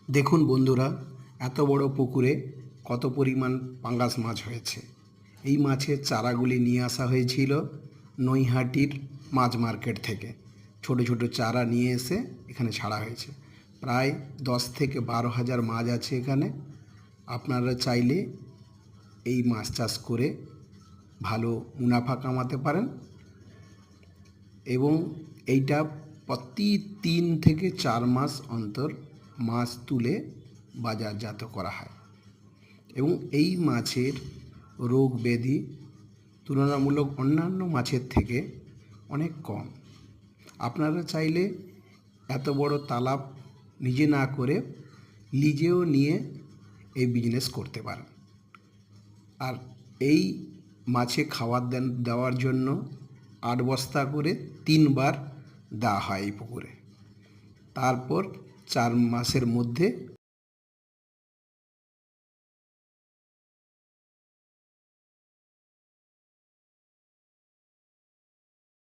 দেখুন বন্ধুরা, এত বড় পুকুরে কত পরিমাণ পাঙ্গাস মাছ হয়েছে। এই মাছের চারাগুলি নিয়ে আসা হয়েছিল নৈহাটির মাছ মার্কেট থেকে। ছোট ছোট চারা নিয়ে এসে এখানে ছাড়া হয়েছে। প্রায় 10 থেকে 12 হাজার মাছ আছে এখানে। আপনারা চাইলে এই মাছ চাষ করে ভালো মুনাফা কামাতে পারেন এবং এইটা প্রতি 3 থেকে 4 মাস অন্তর মাছ তুলে বাজারজাত করা হয় এবং এই মাছের রোগ ব্যাধি তুলনামূলক অন্যান্য মাছের থেকে অনেক কম। আপনারা চাইলে এত বড় তালাব নিজে না করে লিজেও নিয়ে এই বিজনেস করতে পারেন। আর এই মাছে খাবার দেওয়ার জন্য 8 বস্তা করে 3 বার দেওয়া হয় এই পুকুরে। তারপর 4 মাসের মধ্যে